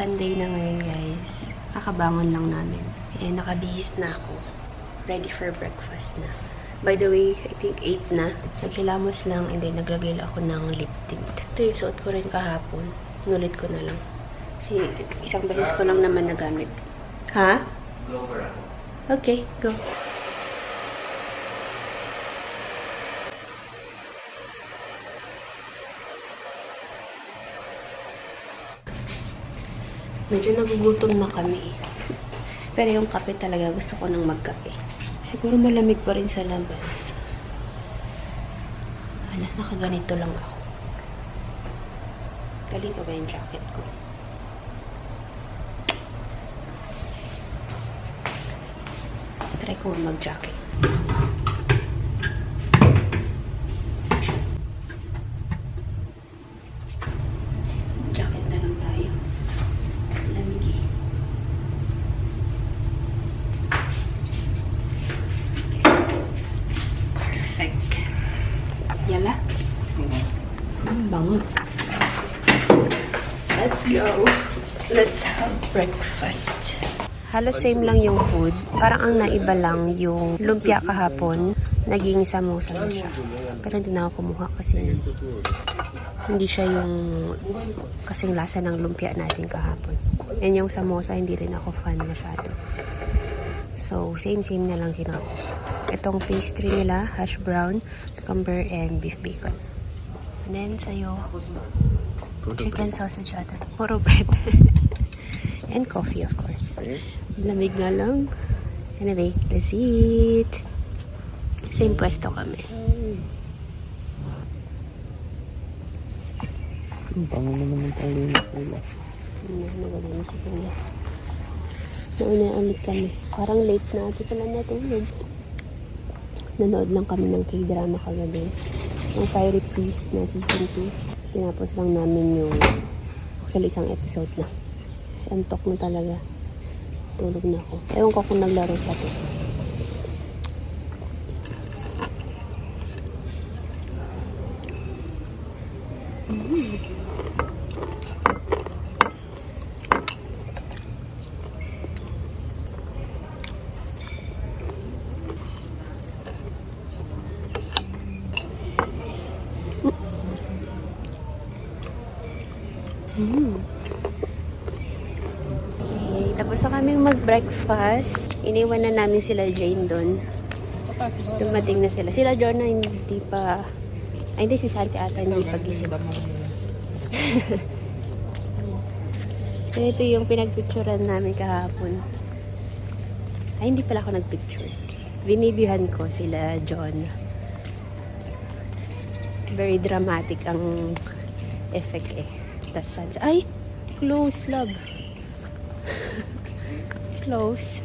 Sunday na ngayon, guys. Kakabangon lang namin. Eh, nakabihis na ako. Ready for breakfast na. By the way, I think 8 na. Naghilamos lang and then naglagay ako ng lip tint. Ito yung suot ko rin kahapon. Nulit ko na lang. Kasi isang beses ko lang naman nagamit. Ha? Blower ako. Okay, go. Medyo nagugutom na kami. Pero yung kape talaga, gusto ko nang magkape. Siguro malamig pa rin sa labas. Ala, nakaganito lang ako. Galing ko ba yung jacket ko? Try ko mag-jacket. Jacket na lang tayo. Lamig eh. Perfect. Yala? Bango. Let's go. Let's have breakfast. Halos same lang yung food. Parang ang naiba lang yung lumpia kahapon. Naging samosa na siya. Pero hindi na ako kumuha kasi hindi siya yung kasing lasa ng lumpia natin kahapon. And yung samosa, hindi rin ako fan masyado. So, same na lang siya. Itong pastry nila, hash brown, cucumber, and beef bacon. And then, sa'yo, chicken sausage ata. Puro bread. And coffee, of course. Lamig nga lang. Anyway, let's eat. Same pwesto kami. Bango na naman tayo yung pula. Nagala na si Kuya. Nauna ulit kami. Parang late na ito sila natulog. Nanood lang kami ng K-drama kagabi. Yung Fiery Priest na season 2. Tinapos lang namin yung actually isang episode lang. Kasi antok na talaga. Tulog na ako. Ewan ko kung naglaro pa to. Okay, tapos na kaming mag-breakfast. Iniwan na namin sila Jane doon. Dumating na sila. Sila John na hindi pa... Ay, hindi si Santi ata hindi pa gising. Pero ito yung pinagpicturean namin kahapon. Ay, hindi pala ako nagpicture. Binidyohan ko sila John. Very dramatic ang effect eh. Tas ay! Close, love. Close.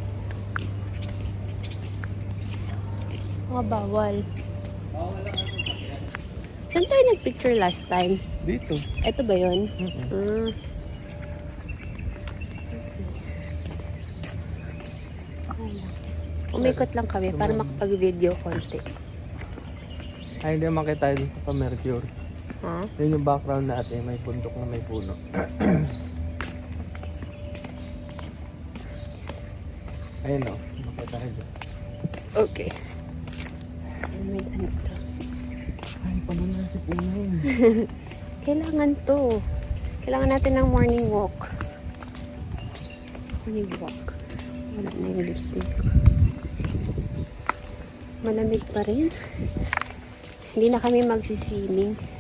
Mga bawal. Saan tayo nagpicture last time? Dito. Ito ba yun? Umikot lang kami para makapag-video konti. Ay, hindi makita tayo sa pa-Mercure. Ha? Yun yung background natin, may bundok na may puno. Ayun o, makita tayo dyan. Okay. Ayun, may ano to. Ay, pamunan si puno yun. Kailangan to. Kailangan natin ng morning walk. Morning walk. Wala na yung lipstick. Malamig pa rin. Hindi na kami magsiswimming.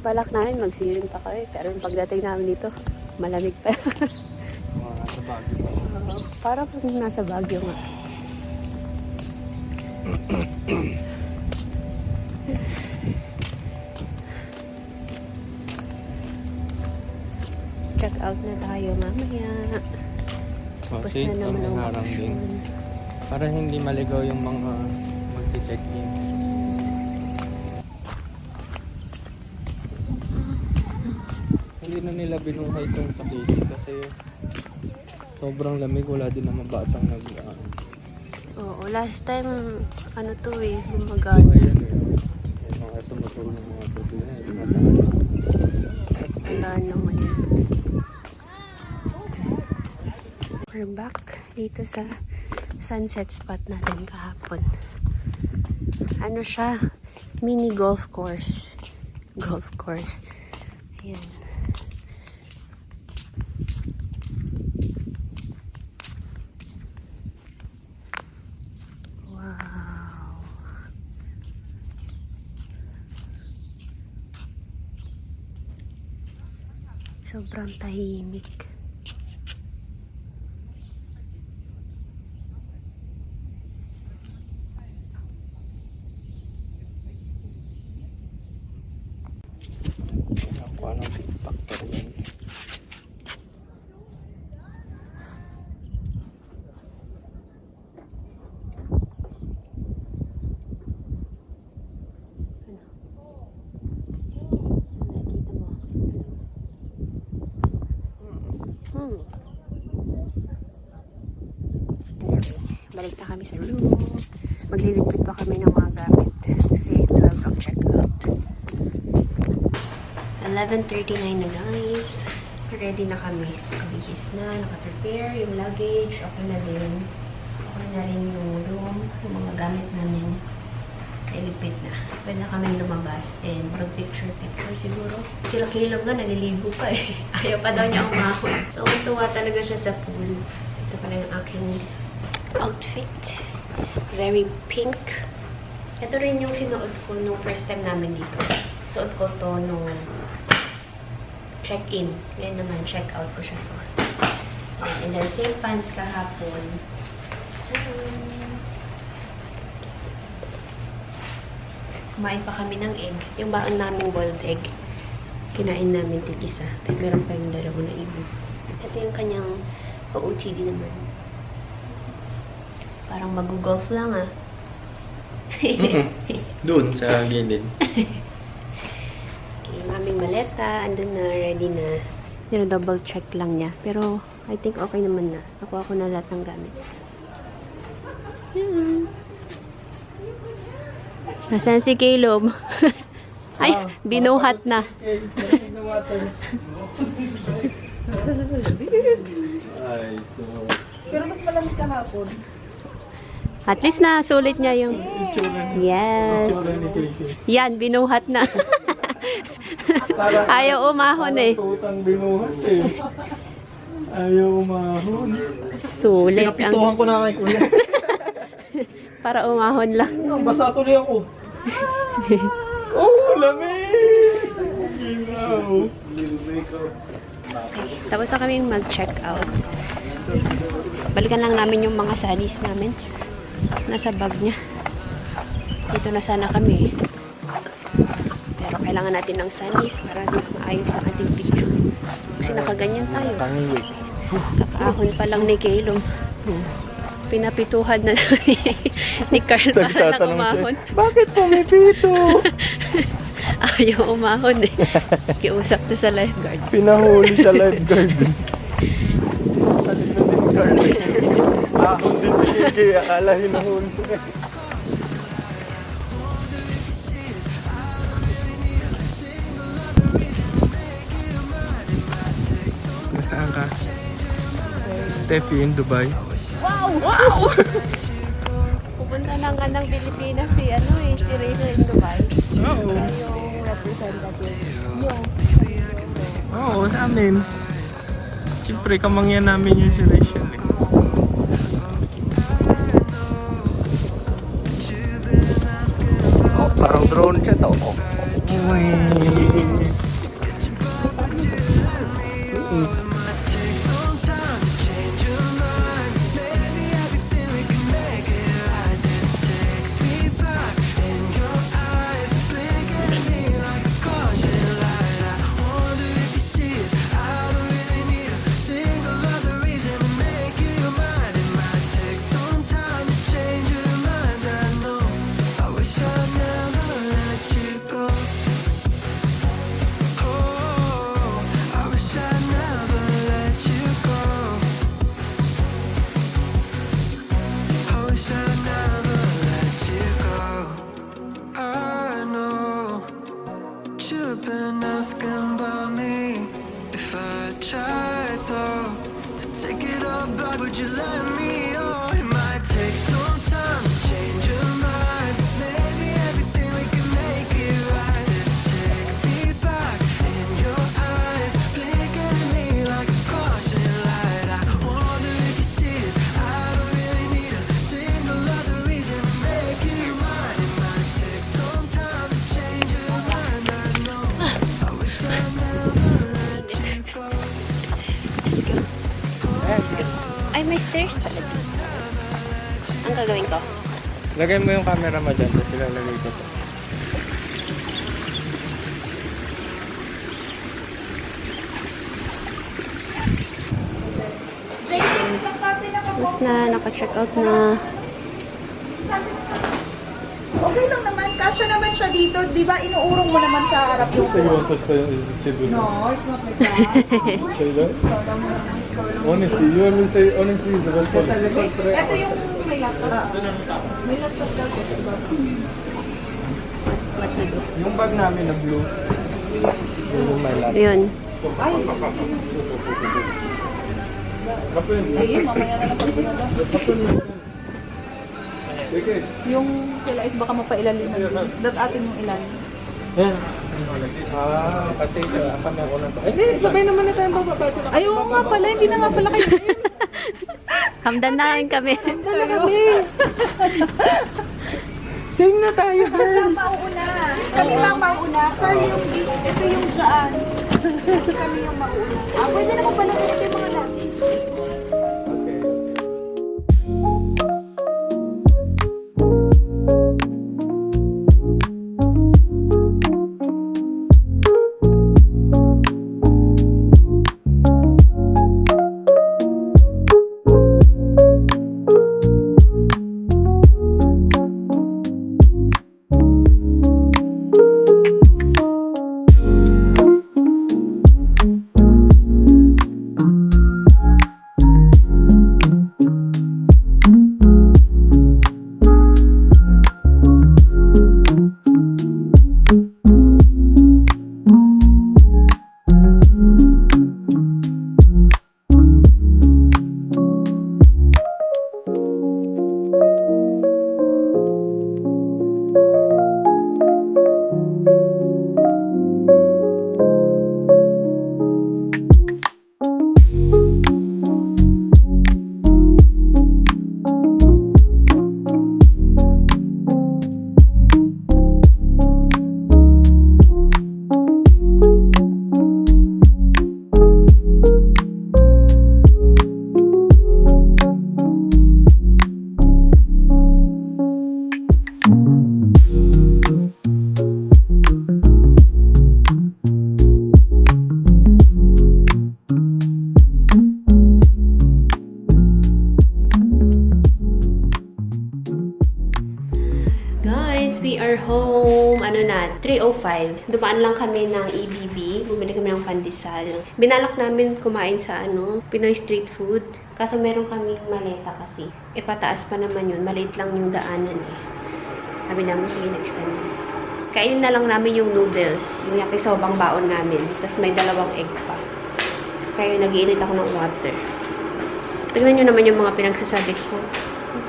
Balak namin mag-swimming pa kami. Pero pagdating namin dito, malamig pa. Nasa Baguio. Parang nasa Baguio nga. Check out na tayo mamaya. Tapos Safe na naman ang harang din. vacation. Para hindi maligaw yung mga mag-check-in. Hindi na nila binuhay itong sakit kasi sobrang lamig, wala din naman batang Oo, last time, ano to eh, So, gumagana. ayan eh. Yung mga tumutulong mga tubo na yun. Wala na ngayon. We're back dito sa sunset spot natin kahapon. Ano siya? Mini golf course. Golf course. Ayan. Wow. Sobrang tahimik. Paano factor yan? Nakikita mo? Balik na kami sa room. Magliligpit pa kami ng mga gamit. Kasi 12 ang check-out. 11:39 na guys. Ready na kami. Nakabihis na, nakaprepare yung luggage. Okay na din. Okay na rin yung room. Yung mga gamit namin. Iligpit na. Pwede na kami lumabas and mag-picture siguro. Sila Caleb nga, naliligo pa eh. Ayaw pa daw niya umahon. Tuwa talaga siya sa pool. Ito pala yung aking outfit. Very pink. Ito rin yung sinuot ko nung first time namin dito. Suot ko to nung check-in. Ngayon naman, check-out ko siya suot. And then, same pants kahapon. Kumain pa kami ng egg. Yung baon naming boiled egg. Kinain namin tig-isa. Tapos meron pa yung dalawa na ibo. Ito yung kanyang OOTD naman. Parang mag-golf lang ah. Doon, sa gilid. Okay, maming maleta. Andun na, ready na. Pero double check lang niya. Pero, I think okay naman na. Nakuha ko na lahat ng gamit. Yan. Nasaan si Caleb? Ay, binuhat na. Ay, so... Pero mas malamig kahapon. At least na sulit niya yung... Yes. Yan, binuhat na. Ayaw umahon eh. Tutang binuhat eh. Ayaw umahon. Sulit ang... Pinapituhan ko na kay kuya. Para umahon lang. Basa tuloy ako. Oh, lamig! Ginaw. Tapos na kaming mag-check out. Balikan lang namin yung mga salis namin. Nasa bag niya. Dito na sana kami. Pero kailangan natin ng salis para mas maayos ang ating picture. Kasi nakaganyan tayo. Tangiwik. Kakaahon pa lang ni Caleb. Pinapituhan na ni Carl para lang umahon. Bakit pumipito? Ayaw umahon eh. Kiusap na sa lifeguard. Pinahuli sa lifeguard. Salit na din Carl. Ahon din si akala hinahuli siya. Nasaan ka? Steffi in Dubai. Wow! Pupunta na nga ng Pilipinas si Rachel in Dubai. Oo. Yung representative. Oo, sa amin. Siyempre, kamangyan namin yung si Rachel eh. Oh, parang drone siya to. Uy. Ang gagawin ko? Lagay mo yung camera mo dyan, tapos ilalagay ko to. Tapos na, naka-check out na. Okay lang naman. Kasya naman siya dito. Di ba inuurong mo naman sa harap yung Say you want to stay in Cebu? No, it's not like that. Say that? Honestly, you always say honestly is the best policy. Ito yung may laptop. May laptop daw siya. Diba? What to do? Yung bag namin na blue, yun yung my lap. Yun. Ay, Kapin. sige, mamaya na lang pag sinada. Kapin. Sige. Yung kilait baka mapailalim. Dat atin yung ilan. Yan. Kasi kami ako na to. Ay, di, sabay naman na tayong bababa. Ay, oo nga pala. Hindi na nga pala kayo. Hamdan na rin kami. Sing na tayo, girl. Mauuna. Kami lang mauuna. Pero yung ito yung dyan. Kasi kami yung mauuna. Pwede naman pala ito yung mga natin. Okay. Guys, we are home. Ano na, 3:05. Dumaan lang kami ng EBB. Bumili kami ng pandesal. Binalak namin kumain sa Pinoy street food. Kaso meron kaming maleta kasi. E pataas pa naman yun. Maliit lang yung daanan eh. Sabi namin, sige next time. Kainin na lang namin yung noodles. Yung yakisobang baon namin. Tapos may 2 egg pa. Kaya nag-iinit ako ng water. Tignan nyo naman yung mga pinagsasabi ko.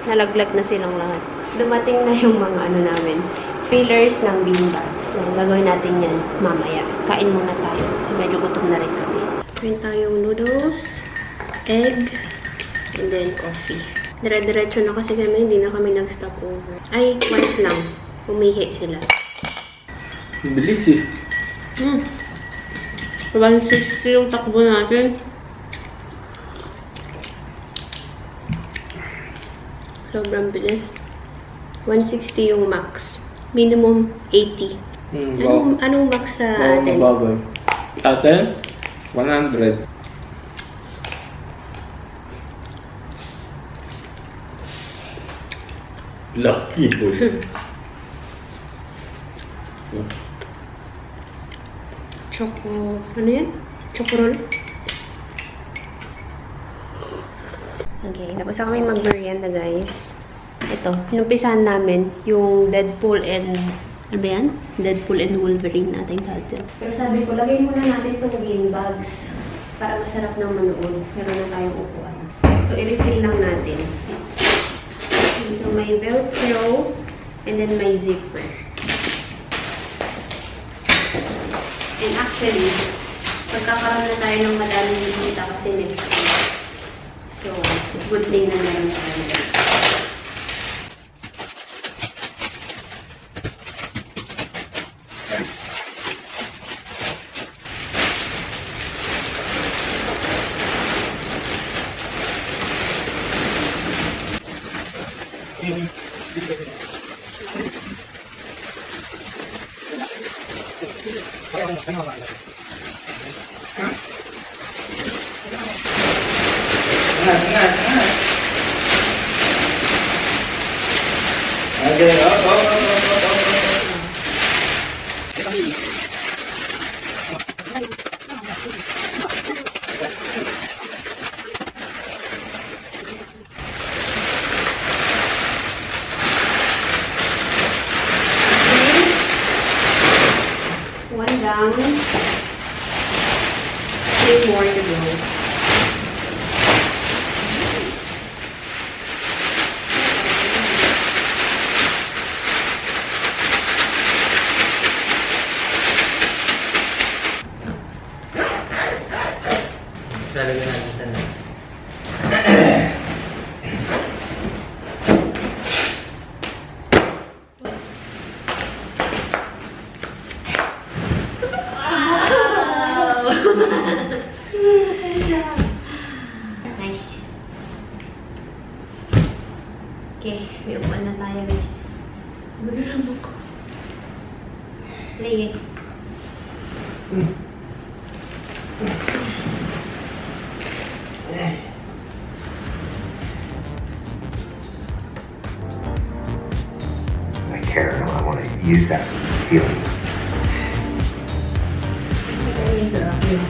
Nalaglag na silang lahat. Dumating na yung mga namin. Fillers ng beanbag. Gagawin natin yan mamaya. Kain muna tayo. Kasi medyo gutom na rin kami. Kain tayong noodles, egg, and then coffee. Dire-diretso na kasi kami. Hindi na kami nag-stop over. Ay, once lang. Umihi sila. Bilis eh. 160 yung takbo natin. Sobrang bilis. 160 yung max. Minimum 80. Anong max sa atin? Bago. Atin? 100. Lucky boy. Choco... Ano yan? Choco roll? Okay, tapos ako yung mag-merienda guys. Ito, pinumpisahan namin yung Deadpool and... Ano ba yan? Deadpool and Wolverine nating title. Pero sabi ko, lagay muna natin itong beanbags para masarap ng manood. Meron na tayong upuan. So, i-refill lang natin. So, may Velcro and then may zipper. And actually, pagkakaroon na tayo ng madaming bisita kasi next week. So, good thing na meron tayo. One down. 3 more to go. Lalagyan natin sa next. Nice. Okay, may upuan na tayo guys. Gulo lang ako. Lay it. I care and I want to use that feeling. Ito yung sarap yun.